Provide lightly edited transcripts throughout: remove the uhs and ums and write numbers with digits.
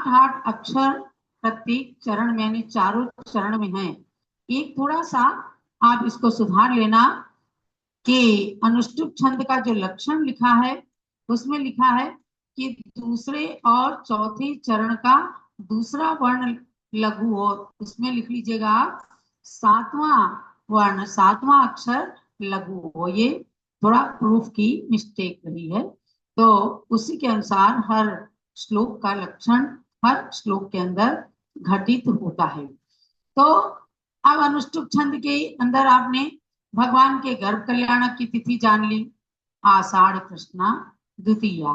8 अक्षर प्रत्येक चरण में, यानी चारों चरण में है। एक थोड़ा सा आप इसको सुधार लेना कि अनुष्टुप छंद का जो लक्षण लिखा है उसमें लिखा है कि दूसरे और चौथे चरण का दूसरा वर्ण लघु हो, उसमें लिख लीजिएगा आप 7वां वर्ण, 7वां अक्षर लघु हो। ये थोड़ा प्रूफ की मिस्टेक रही है, तो उसी के अनुसार हर श्लोक का लक्षण हर श्लोक के अंदर घटित होता है। तो अब अनुष्टुप छंद के अंदर आपने भगवान के गर्भ कल्याणक की तिथि जान ली, आषाढ़ कृष्णा द्वितीया,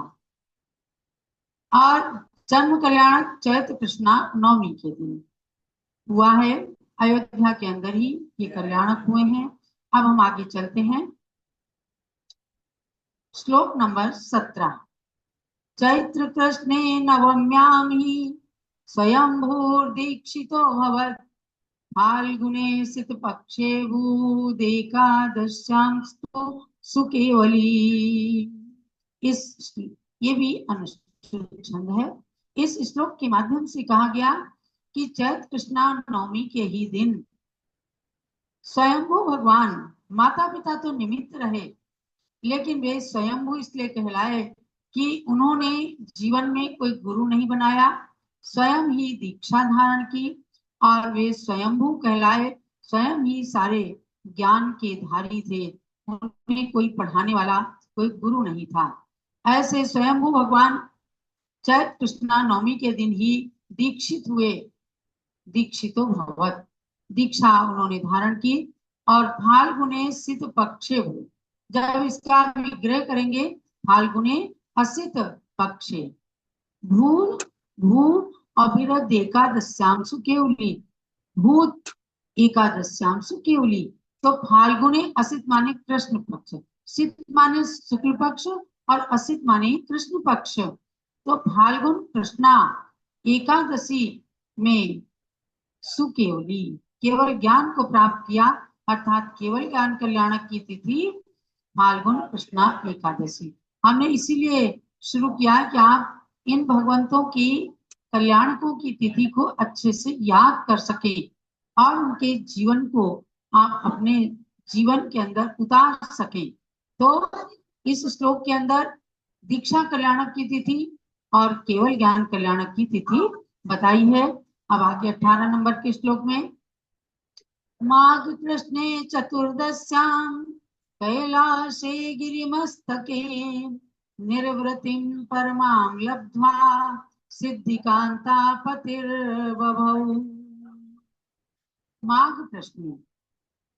और जन्म कल्याणक चैत्र कृष्णा नवमी के दिन हुआ है। अयोध्या के अंदर ही ये कल्याणक हुए हैं। अब हम आगे चलते हैं। श्लोक नंबर 17। चैत्र कृष्णे नवम्यां ही स्वयंभूर्दीक्षितो भवत्, फाल्गुने सित पक्षे भूदेकादश्यां सुकेवली। इस ये भी अनुष्टुप छंद है। इस श्लोक के माध्यम से कहा गया कि चैत्र कृष्णा नवमी के ही दिन स्वयंभू भगवान, माता पिता तो निमित्त रहे, लेकिन वे स्वयंभू इसलिए कहलाए कि उन्होंने जीवन में कोई गुरु नहीं बनाया, स्वयं ही दीक्षा धारण की, और वे स्वयंभू कहलाए, स्वयं ही सारे ज्ञान के धारी थे, उनमें कोई पढ़ाने वाला कोई गुरु नहीं था। ऐसे स्वयंभू भगवान चैत्र कृष्णा नवमी के दिन ही दीक्षित हुए, दीक्षितो भगवत, दीक्षा उन्होंने धारण की। और फाल्गुने सित पक्षे हुए, जब इसका विग्रह करेंगे, फाल्गुने असित पक्षे भूत भूत अभिरद एकादश्यांशु केवली, भूत एकादश्यांशु केवली। तो फाल्गुने असित माने कृष्ण पक्ष, सित माने शुक्ल पक्ष, और असित माने कृष्ण पक्ष। तो फाल्गुन कृष्णा एकादशी में सुकेवली, केवल ज्ञान को प्राप्त किया, अर्थात केवल ज्ञान कल्याणक की तिथि फाल्गुन कृष्णा एकादशी। हमने इसीलिए शुरू किया कि आप इन भगवंतों की कल्याणकों की तिथि को अच्छे से याद कर सके और उनके जीवन को आप अपने जीवन के अंदर उतार सके। तो इस श्लोक के अंदर दीक्षा कल्याणक की तिथि और केवल ज्ञान कल्याणक की तिथि बताई है। अब आगे 18 नंबर के श्लोक में, माघ कृष्णे चतुर्दश्यां कैलासे गिरिमस्तके, निर्वृतिं परमां लब्ध्वा सिद्धिकांता पतिर्बभौ। माघ कृष्ण,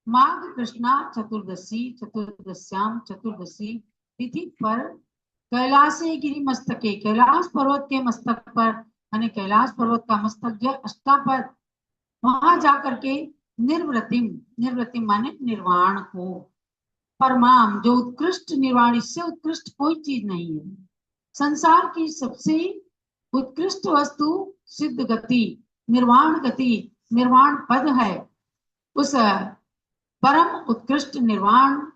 माघ कृष्णा चतुर्दशी, चतुर्दश्याम चतुर्दशी तिथि पर कैलासे गिरि मस्तके, कैलाश पर्वत के मस्तक पर, यानी कैलाश पर्वत का मस्तक जो अष्टापद, वहां जाकर के निर्वृतिम, निर्वृतिम माने निर्वाण को, परमाम जो उत्कृष्ट निर्वाण, इससे उत्कृष्ट कोई चीज नहीं है। संसार की सबसे उत्कृष्ट वस्तु सिद्ध गति, निर्वाण गति, निर्वाण पद है। उस परम उत्कृष्ट निर्वाण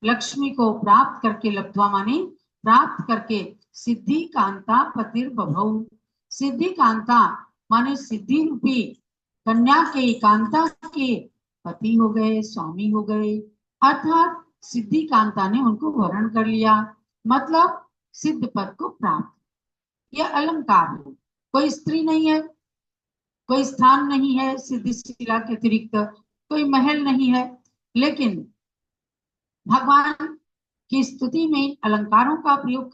लक्ष्मी को प्राप्त करके, लब्ध्वा माने प्राप्त करके, सिद्धि कांता पतिर्बभौ, सिद्धि कांता माने सिद्धि रूपी कन्या के, कांता के पति हो गए, स्वामी हो गए, अर्थात सिद्धि कांता ने उनको वरण कर लिया, मतलब सिद्ध पद को प्राप्त। यह अलंकार है, कोई स्त्री नहीं है, कोई स्थान नहीं है सिद्धि शिला के अतिरिक्त, कोई महल नहीं है, लेकिन भगवान की स्तुति में अलंकारों का प्रयोग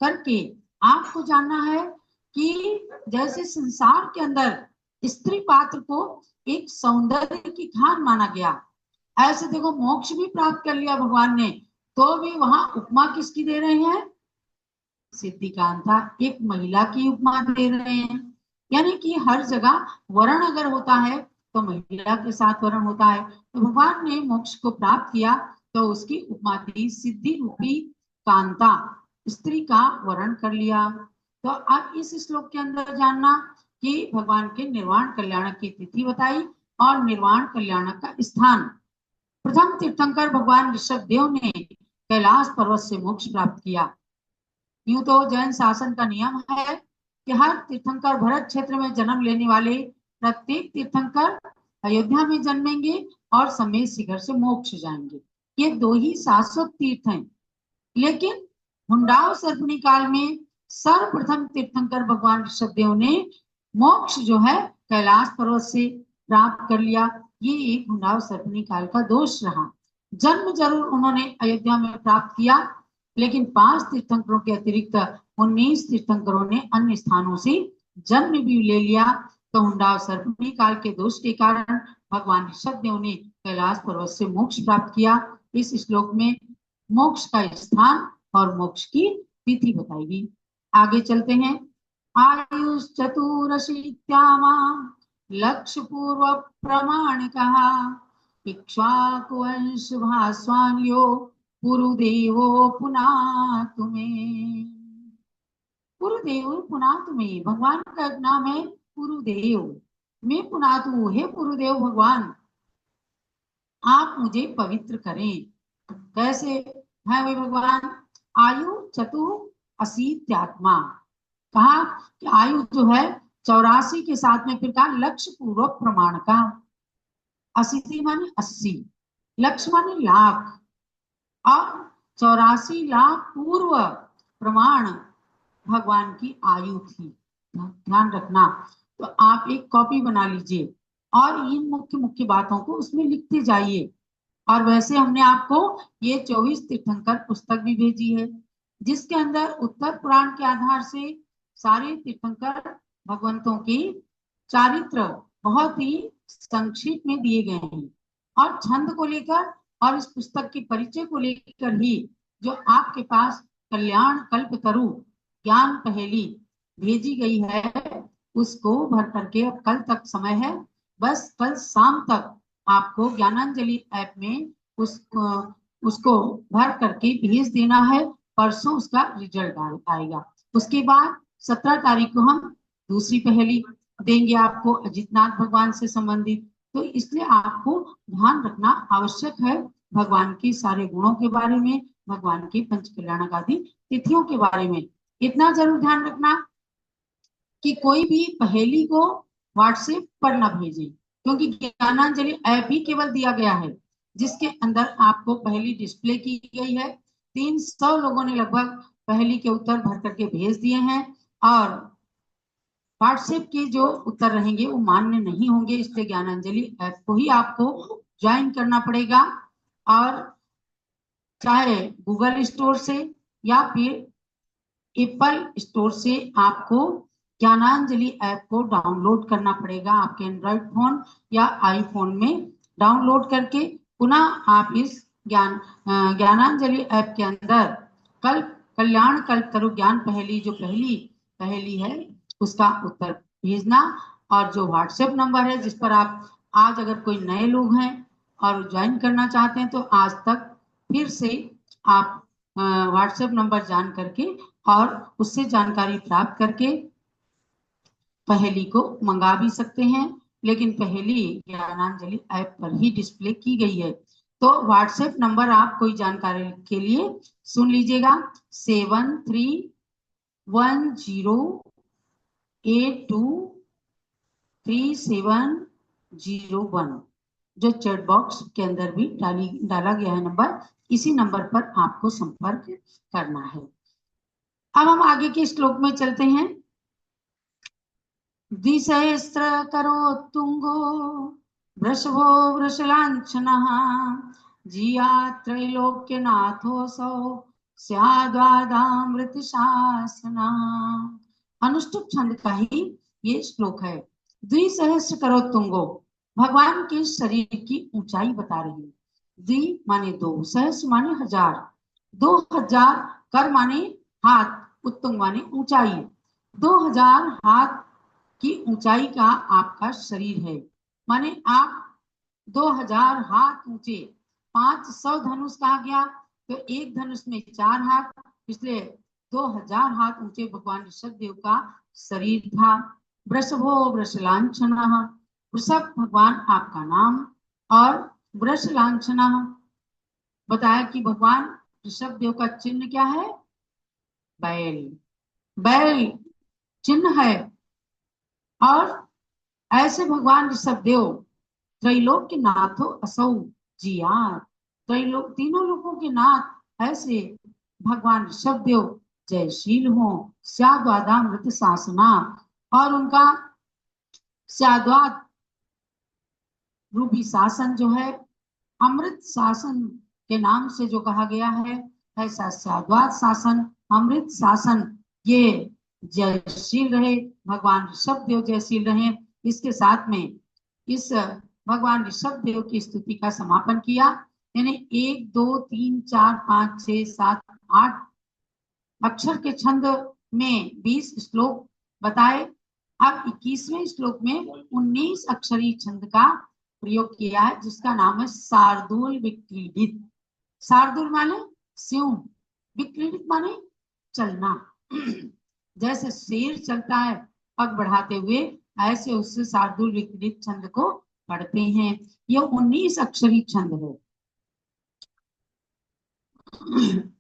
करके आपको जानना है कि जैसे संसार के अंदर स्त्री पात्र को एक सौंदर्य की खान माना गया, ऐसे देखो मोक्ष भी प्राप्त कर लिया भगवान ने, तो भी वहां उपमा किसकी दे रहे हैं? सिद्धिकांता, एक महिला की उपमा दे रहे हैं। यानी कि हर जगह वर्ण अगर होता है तो महिला के साथ वर्ण होता है, तो भगवान ने मोक्ष को प्राप्त किया तो उसकी उपमा दी, सिद्धि रूपी कांता, स्त्री का वर्ण कर लिया। तो अब इस श्लोक के अंदर जानना कि भगवान के निर्वाण कल्याणक की तिथि बताई और निर्वाण कल्याणक का स्थान। प्रथम तीर्थंकर भगवान ऋषभ देव ने कैलाश पर्वत से मोक्ष प्राप्त किया। यूं तो जैन शासन का नियम है कि हर तीर्थंकर भरत क्षेत्र में जन्म लेने वाले प्रत्येक तीर्थंकर अयोध्या में जन्मेंगे और समेत शिखर से मोक्ष जाएंगे। ये दो ही शाश्वत तीर्थ हैं। लेकिन हुंडाव सर्पणी काल में सर्वप्रथम तीर्थंकर भगवान ऋषभदेव ने मोक्ष जो है कैलाश पर्वत से प्राप्त कर लिया। ये एक हुंडाव सर्पणी काल का दोष रहा। जन्म जरूर उन्होंने अयोध्या में प्राप्त किया, लेकिन 5 तीर्थंकरों के अतिरिक्त 19 तीर्थंकरों ने अन्य स्थानों से जन्म भी ले लिया। तो हुंडाव सर्पणी काल के दोष के कारण भगवान ऋषभदेव ने कैलाश पर्वत से मोक्ष प्राप्त किया। इस श्लोक में मोक्ष का स्थान और मोक्ष की तिथि बताई गई। आगे चलते हैं। आयुष चतुरशीत्यामा लक्ष्य पूर्व प्रमाण कहा इक्ष्वाकुवंश भास्वान्यो पुरुदेवो पुनातु तुम्हें। पुरुदेव पुनातु तुम्हें, भगवान का एक नाम है पुरुदेव। मैं पुनातु, हे पुरुदेव भगवान आप मुझे पवित्र करें। कैसे है वे भगवान? आयु चतुर अशीत्यात्मा, कहा कि आयु जो है 84 के साथ में, फिर कहा लक्ष्य पूर्वक प्रमाण का। 80 माने 80, लक्ष्य माने लाख, और 84 लाख पूर्व प्रमाण भगवान की आयु थी। ध्यान रखना। तो आप एक कॉपी बना लीजिए और इन मुख्य मुख्य बातों को उसमें लिखते जाइए। और वैसे हमने आपको ये 24 तीर्थंकर पुस्तक भी भेजी है, जिसके अंदर उत्तर पुराण के आधार से सारे तीर्थंकर भगवंतों की चारित्र बहुत ही संक्षिप्त में दिए गए हैं। और छंद को लेकर और इस पुस्तक के परिचय को लेकर ही जो आपके पास कल्याण कल्पतरु ज्ञान पहेली भेजी गई है, उसको भर करके, अब कल तक समय है, बस कल शाम तक आपको ज्ञानांजलि ऐप में उसको भर करके भेज देना है। परसों उसका रिजल्ट आएगा। उसके बाद 17 तारीख को हम दूसरी पहेली देंगे आपको अजितनाथ भगवान से संबंधित। तो इसलिए आपको ध्यान रखना आवश्यक है भगवान के सारे गुणों के बारे में, भगवान के पंच कल्याणकारी तिथियों के बारे में। इतना जरूर ध्यान रखना कि कोई भी पहेली को व्हाट्सएप पर ना भेजें, क्योंकि ज्ञानांजलि ऐप ही केवल दिया गया है जिसके अंदर आपको पहेली डिस्प्ले की गई है। 300 लोगों ने लगभग पहेली के उत्तर भर करके भेज दिए हैं, और व्हाट्सएप के जो उत्तर रहेंगे वो मान्य नहीं होंगे। इसलिए ज्ञानांजलि ऐप को ही आपको ज्वाइन करना पड़ेगा, और चाहे गूगल स्टोर से या फिर एप्पल स्टोर से आपको ज्ञानांजलि ऐप को डाउनलोड करना पड़ेगा। आपके एंड्रॉइड फोन या आईफोन में डाउनलोड करके पुनः आप इस ज्ञानांजलि ऐप के अंदर कल्याण कल्पतरु ज्ञान पहेली, जो पहली पहेली है, उसका उत्तर भेजना। और जो व्हाट्सएप नंबर है जिस पर आप आज अगर कोई नए लोग हैं और ज्वाइन करना चाहते हैं, तो आज तक फिर से आप व्हाट्सएप नंबर जान करके और उससे जानकारी प्राप्त करके पहेली को मंगा भी सकते हैं। लेकिन पहेली ज्ञानांजलि ऐप पर ही डिस्प्ले की गई है। तो व्हाट्सएप नंबर आप कोई जानकारी के लिए सुन लीजिएगा, 7310823701, जो चैट बॉक्स के अंदर भी डाला गया है नंबर। इसी नंबर पर आपको संपर्क करना है। अब हम आगे के श्लोक में चलते हैं। द्विसहस्र करोत्तुंगो वृषभो वृषलांछनः जिया त्रैलोक्यनाथोऽसौ स्याद्वादामृत शासना। अनुष्टुप छंद का ही ये श्लोक है। द्विसहस्र करोत्तुंगो, भगवान के शरीर की ऊंचाई बता रही है। द्वि माने 2, सहस्र माने 1000, 2000 कर माने हाथ, उत्तुंग माने ऊंचाई, 2000 हाथ की ऊंचाई का आपका शरीर है। माने आप 2000 हाथ ऊंचे। 500 धनुष कहा गया, तो एक धनुष में 4 हाथ, इसलिए 2000 हाथ ऊंचे भगवान ऋषभदेव का शरीर था। वृषभो वृषलांछनः, वृषभ भगवान आपका नाम, और वृषलांछनः बताया कि भगवान ऋषभदेव का चिन्ह क्या है? बैल। बैल चिन्ह है। और ऐसे भगवान ऋषभदेव त्रैलोक के नाथो असौ जियात, त्रैलोक तीनों लोकों के नाथ ऐसे भगवान ऋषभदेव जयशील हो, स्याद्वादामृत शासना, और उनका स्याद्वाद रूपी शासन जो है, अमृत शासन के नाम से जो कहा गया है, ऐसा स्याद्वाद शासन, अमृत शासन, ये जयशील रहे, भगवान ऋषभदेव जयशील रहे। इसके साथ में इस भगवान ऋषभदेव की स्तुति का समापन किया। यानी 1 2 3 4 5 6 7 8 अक्षर के छंद में 20 श्लोक बताए। अब 21वें श्लोक में 19 अक्षरी छंद का प्रयोग किया है, जिसका नाम है शार्दूल विक्रीडित। शार्दूल माने सिंह, विक्रीडित माने चलना। जैसे शेर चलता है पग बढ़ाते हुए, ऐसे उससे शार्दूल विक्रीडित छंद को पढ़ते हैं। यह 19 अक्षरी छंद है।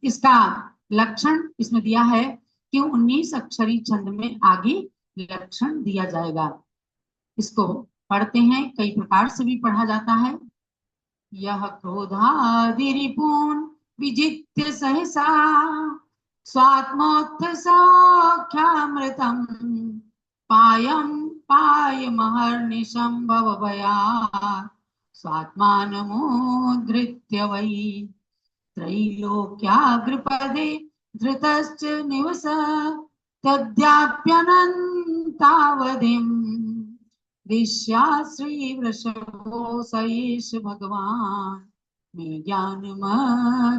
इसका लक्षण इसमें दिया है कि 19 अक्षरी छंद में आगे लक्षण दिया जाएगा। इसको पढ़ते हैं, कई प्रकार से भी पढ़ा जाता है। यह क्रोधादिरिपून् विजित्य सहसा स्वात्मोत्थ सौख्यामृतम् पायमहर्निशं भवभयात् स्वात्मानमुद्धृत्य वै त्रैलोक्याग्रपदे धृतश्च निवस तद्याप्यनन्तावधिम् दिश्या श्रीवृषभो सयेश भगवान् मे ज्ञानमत्यैश्वर्यम्।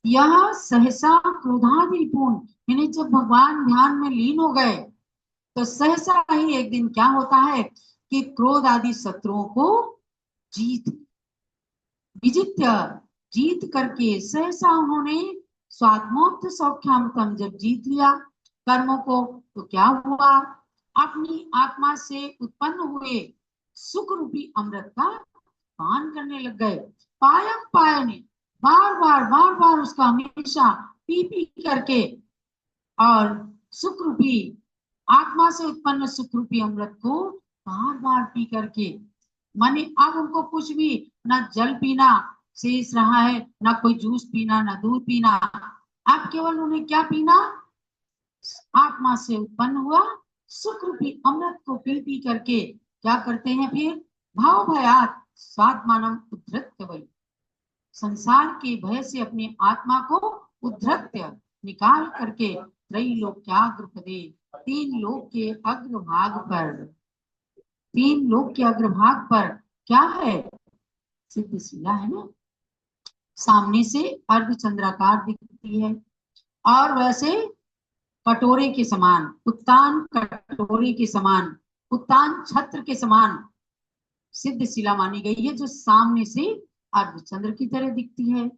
यह सहसा क्रोधादिपूर्ण, यानी जब भगवान ध्यान में लीन हो गए तो सहसा ही एक दिन क्या होता है कि क्रोध आदि शत्रुओं को जीत विजित्य जीत करके सहसा उन्होंने स्वात्मोत्थ सौख्यामृतम, जब जीत लिया कर्मों को, तो क्या हुआ, अपनी आत्मा से उत्पन्न हुए सुख रूपी अमृत का पान करने लग गए। पायम पायने, बार बार उसका हमेशा पी पी करके, और सुख रूपी आत्मा से उत्पन्न सुख रूपी अमृत को बार बार पी करके, माने अब उनको कुछ भी ना जल पीना शेष रहा है, ना कोई जूस पीना, ना दूध पीना, अब केवल उन्हें क्या पीना, आत्मा से उत्पन्न हुआ सुख रूपी अमृत को पी पी करके क्या करते हैं फिर, भाव भयात स्वात्मानम उद्धृत्य वै, संसार के भय से अपनी आत्मा को उद्धृत्य निकाल करके त्रैलोक्याग्रपदे, 3 लोक के अग्रभाग पर, 3 लोक के अग्रभाग पर क्या है, सिद्ध शिला है ना, सामने से अर्धचंद्राकार दिखती है, और वैसे कटोरे के समान, उत्तान कटोरे के समान, उत्तान छत्र के समान सिद्ध शिला मानी गई है, जो सामने से अर्धचंद्र की तरह दिखती है।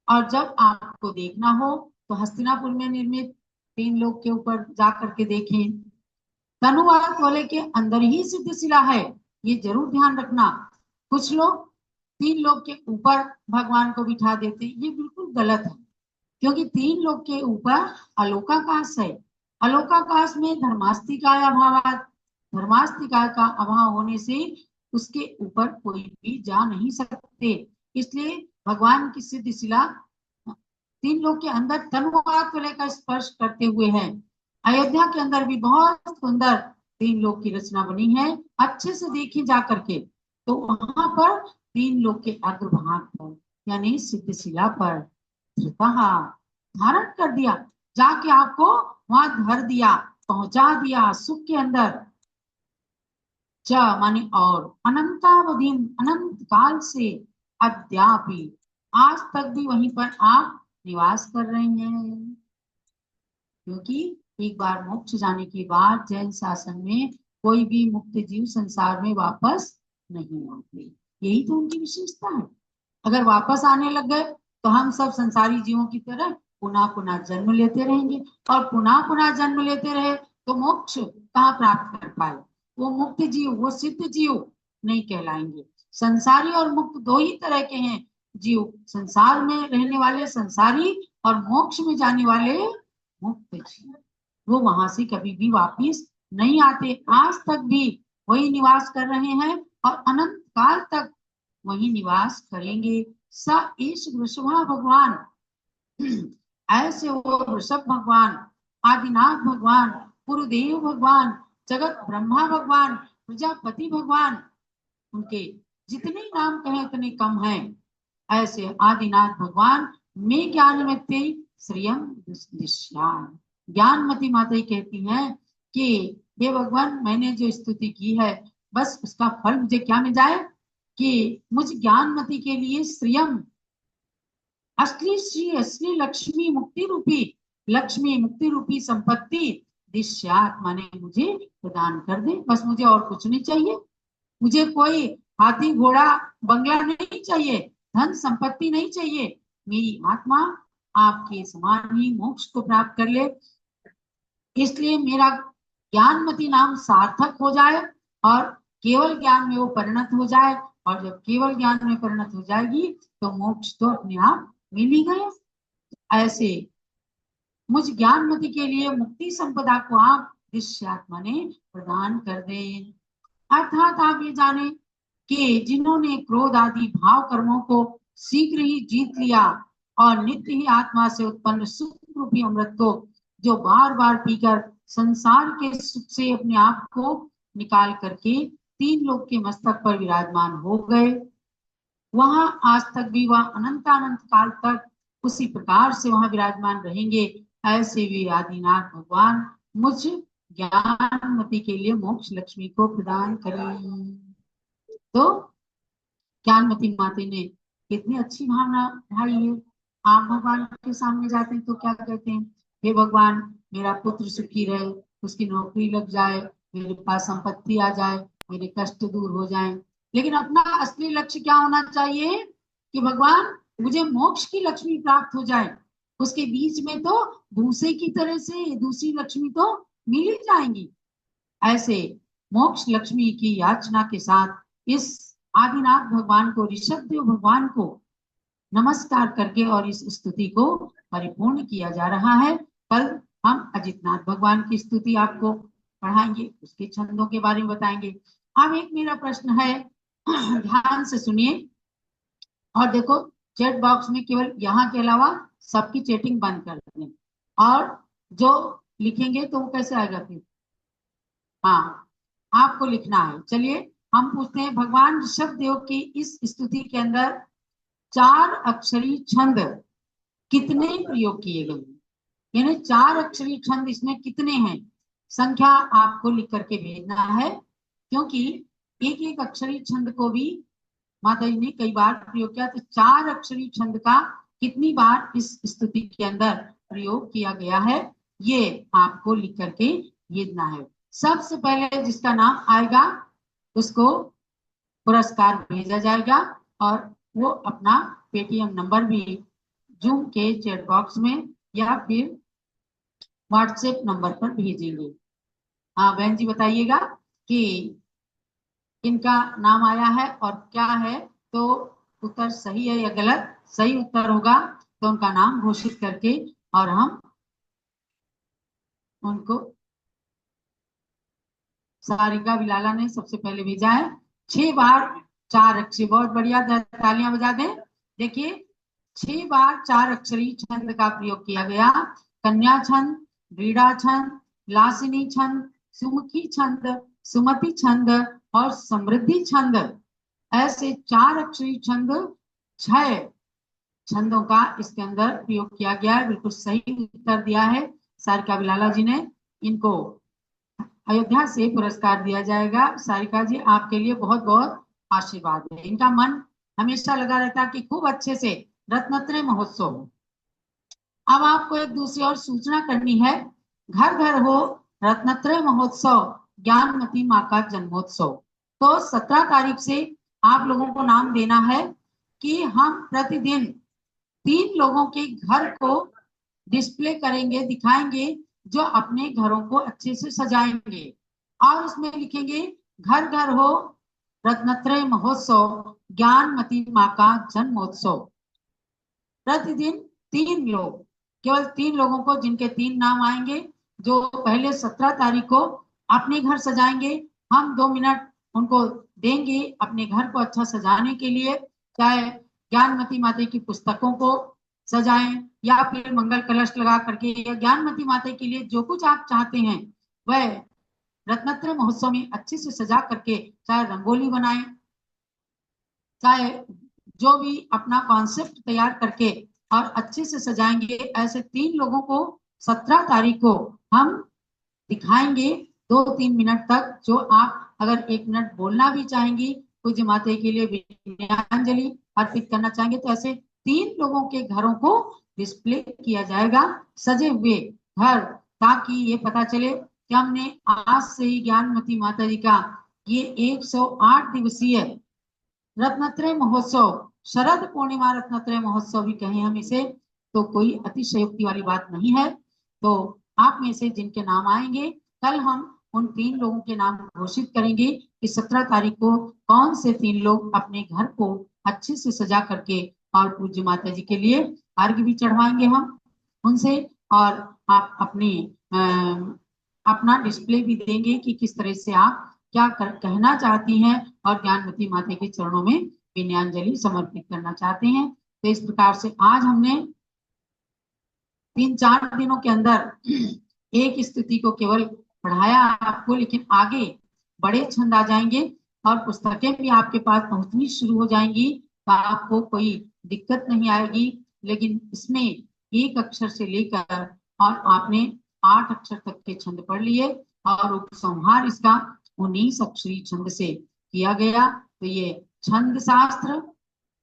और जब आपको देखना हो तो हस्तिनापुर में निर्मित 3 लोक के ऊपर जा करके देखें, तनुवाद वाले के अंदर ही सिद्ध शिला है, ये जरूर ध्यान रखना। कुछ लोग 3 लोक के ऊपर भगवान को बिठा देते, ये बिल्कुल गलत है, क्योंकि 3 लोक के ऊपर अलोकाकाश है। अलोकाकाश में धर्मास्तिकाय अभाव, धर्मास्तिकाय का अभाव होने से उसके ऊपर कोई भी जा नहीं सकते, इसलिए भगवान की सिद्ध शिला 3 लोक के अंदर तनुवाद वाले का स्पर्श करते हुए है। अयोध्या के अंदर भी बहुत सुंदर 3 लोक की रचना बनी है, अच्छे से देखी जा करके, तो वहां पर 3 लोक के अग्रभाग पर यानी सिद्ध शिला पर धारण कर दिया, जाके आपको वहां धर दिया, पहुंचा दिया सुख के अंदर। च माने और, अनंतावधि, अनंत काल से, अद्यापि आज तक भी वहीं पर आप निवास कर रहे हैं, क्योंकि एक बार मोक्ष जाने के बाद जैन शासन में कोई भी मुक्त जीव संसार में वापस नहीं आते, यही तो उनकी विशेषता है। अगर वापस आने लग गए तो हम सब संसारी जीवों की तरह पुनः पुनः जन्म लेते रहेंगे, और पुनः पुनः जन्म लेते रहे तो मोक्ष कहाँ प्राप्त कर पाए, वो मुक्त जीव, वो सिद्ध जीव नहीं कहलाएंगे। संसारी और मुक्त 2 ही तरह के हैं जीव, संसार में रहने वाले संसारी, और मोक्ष में जाने वाले मुक्त जीव, वो वहां से कभी भी वापिस नहीं आते। आज तक भी वही निवास कर रहे हैं और अनंत काल तक वही निवास करेंगे। स ईश वृषभा भगवान, ऐसे वो वृषभ भगवान, आदिनाथ भगवान, गुरुदेव भगवान, जगत ब्रह्मा भगवान, प्रजापति भगवान, उनके जितने नाम कहें उतने कम हैं। ऐसे आदिनाथ भगवान में ज्ञान में श्रियम दिश्याम, ज्ञानमती माता ही कहती हैं कि हे भगवान, मैंने जो स्तुति की है बस उसका फल मुझे क्या मिल जाए कि मुझ ज्ञानमती के लिए श्रियम, असली श्री, असली लक्ष्मी मुक्ति रूपी संपत्ति दिश्यात माने मुझे प्रदान कर दे। बस मुझे और कुछ नहीं चाहिए, मुझे कोई हाथी घोड़ा बंगला नहीं चाहिए, धन संपत्ति नहीं चाहिए। मेरी आत्मा आपके समान ही मोक्ष को प्राप्त कर ले, इसलिए मेरा ज्ञानमती नाम सार्थक हो जाए और केवल ज्ञान में वो परिणत हो जाए। और जब केवल ज्ञान में परिणत हो जाएगी तो मोक्ष तो अपने आप मिल ही गया। ऐसे मुझ ज्ञानमती के लिए मुक्ति संपदा को आप दिश्यात्मा ने प्रदान कर दे। अर्थात आप ये जाने कि जिन्होंने क्रोध आदि भाव कर्मों को शीघ्र ही जीत लिया और नित्य ही आत्मा से उत्पन्न सुख रूपी अमृत को जो बार बार पीकर संसार के सुख से अपने आप को निकाल करके तीन लोक के मस्तक पर विराजमान हो गए, वहां आज तक भी वह अनंत काल तक उसी प्रकार से वहां विराजमान रहेंगे। ऐसे भी आदिनाथ भगवान मुझ ज्ञानमती के लिए मोक्ष लक्ष्मी को प्रदान करें। तो ज्ञानमती माता ने कितनी अच्छी भावना ढाई है। आप भगवान के सामने जाते हैं तो क्या कहते हैं, हे भगवान, मेरा पुत्र सुखी रहे, उसकी नौकरी लग जाए, मेरे पास संपत्ति आ जाए, मेरे कष्ट दूर हो जाएं। लेकिन अपना असली लक्ष्य क्या होना चाहिए कि भगवान मुझे मोक्ष की लक्ष्मी प्राप्त हो जाए। उसके बीच में तो भूसे की तरह से दूसरी लक्ष्मी तो मिल ही जाएंगी। ऐसे मोक्ष लक्ष्मी की याचना के साथ इस आदिनाथ भगवान को, ऋषभ देव भगवान को नमस्कार करके और इस स्तुति को परिपूर्ण किया जा रहा है। कल हम अजितनाथ भगवान की स्तुति आपको पढ़ाएंगे, उसके छंदों के बारे में बताएंगे। अब एक मेरा प्रश्न है, ध्यान से सुनिए और देखो, चैट बॉक्स में केवल यहाँ के अलावा सबकी चैटिंग बंद कर दें और जो लिखेंगे तो वो कैसे आएगा फिर, हाँ आपको लिखना है। चलिए हम पूछते हैं, भगवान ऋषभ देव की इस स्तुति के अंदर 4 अक्षरी छंद कितने प्रयोग किए गए, यानी 4 अक्षरी छंद इसमें कितने हैं, संख्या आपको लिख करके भेजना है। क्योंकि एक एक अक्षरी छंद को भी माता जी ने कई बार प्रयोग किया, तो 4 अक्षरी छंद का कितनी बार इस स्तुति के अंदर प्रयोग किया गया है ये आपको लिख करके भेजना है। सबसे पहले जिसका नाम आएगा उसको पुरस्कार भेजा जाएगा और वो अपना पेटीएम नंबर भी जूम के चैट बॉक्स में या फिर व्हाट्सएप नंबर पर भेजेंगे। हाँ बहन जी बताइएगा कि इनका नाम आया है और क्या है, तो उत्तर सही है या गलत। सही उत्तर होगा तो उनका नाम घोषित करके और हम उनको, सारिका बिलाला ने सबसे पहले भेजा है 6 बार 4 अक्षरी, बहुत बढ़िया, तालियां बजा दें। देखिए 6 बार 4 अक्षरी छंद का प्रयोग किया गया। कन्या छंद, व्रीड़ा छंद, लासिनी छंद, सुमुखी छंद, सुमति छंद और समृद्धि छंद, ऐसे 4 अक्षरी छंद 6 छंदों का इसके अंदर प्रयोग किया गया है। बिल्कुल सही उत्तर दिया है सारिका बिलाला जी ने। इनको अयोध्या से पुरस्कार दिया जाएगा। सारिका जी आपके लिए बहुत बहुत आशीर्वाद है, इनका मन हमेशा लगा रहता है कि खूब अच्छे से रत्नत्रय महोत्सव हो। अब आपको एक दूसरी और सूचना करनी है, घर घर हो रत्नत्रय महोत्सव, ज्ञानमती माँ का जन्मोत्सव। तो 17 तारीख से आप लोगों को नाम देना है कि हम प्रतिदिन 3 लोगों के घर को डिस्प्ले करेंगे, दिखाएंगे, जो अपने घरों को अच्छे से सजाएंगे और उसमें लिखेंगे घर घर हो रत्नत्रय महोत्सव, ज्ञानमती माँ का जन्मोत्सव। प्रतिदिन 3 लोग केवल 3 लोगों को, जिनके 3 नाम आएंगे, जो पहले 17 तारीख को अपने घर सजाएंगे। हम 2 मिनट उनको देंगे अपने घर को अच्छा सजाने के लिए, चाहे ज्ञानमती माता की पुस्तकों को सजाएं या फिर मंगल कलश लगा करके, या ज्ञानमती माता के लिए जो कुछ आप चाहते हैं वह रत्नत्रय महोत्सव में अच्छे से सजा करके, चाहे रंगोली बनाएं, चाहे जो भी अपना कॉन्सेप्ट तैयार करके और अच्छे से सजाएंगे। ऐसे 3 लोगों को 17 तारीख को हम दिखाएंगे 2-3 मिनट तक। जो आप अगर 1 मिनट बोलना भी चाहेंगी, पूज्य माता के लिए विनयाञ्जलि अर्पित करना चाहेंगे, तो ऐसे 3 लोगों के घरों को डिस्प्ले किया जाएगा, सजे हुए घर, ताकि ये पता चले कि हमने आज से ही ज्ञानमती माता जी का ये 108 दिवसीय रत्नत्रय महोत्सव, शरद पूर्णिमा रत्नत्रय महोत्सव भी कहें हम इसे, तो कोई अतिशयोक्ति वाली बात नहीं है। तो आप में से जिनके नाम आएंगे, कल हम उन 3 लोगों के नाम घोषित करेंगे कि 17 तारीख को कौन से 3 लोग अपने घर को अच्छे से सजा करके और पूज्य माता जी के लिए अर्घ्य भी चढ़वाएंगे हम उनसे, और आप अपनी अपना डिस्प्ले भी देंगे कि किस तरह से आप क्या कहना चाहती हैं और ज्ञानमती माता के चरणों में विनयाञ्जलि समर्पित करना चाहते हैं। तो इस प्रकार से आज हमने 3-4 दिनों के अंदर एक स्तुति को केवल पढ़ाया आपको, लेकिन आगे बड़े छंद आ जाएंगे और पुस्तकें भी आपके पास पहुंचनी शुरू हो जाएंगी, तो आपको कोई दिक्कत नहीं आएगी। लेकिन इसमें एक अक्षर से लेकर और आपने 8 अक्षर तक के छंद पढ़ लिए, और उपसंहार इसका 19 अक्षरी छंद से किया गया। तो ये छंद शास्त्र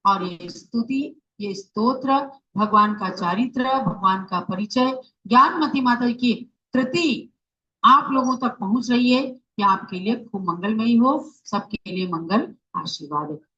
और ये स्तुति, ये स्तोत्र, भगवान का चारित्र, भगवान का परिचय, ज्ञानमती माता की कृति आप लोगों तक पहुंच रही है कि आपके लिए खूब मंगलमयी हो, सबके लिए मंगल आशीर्वाद।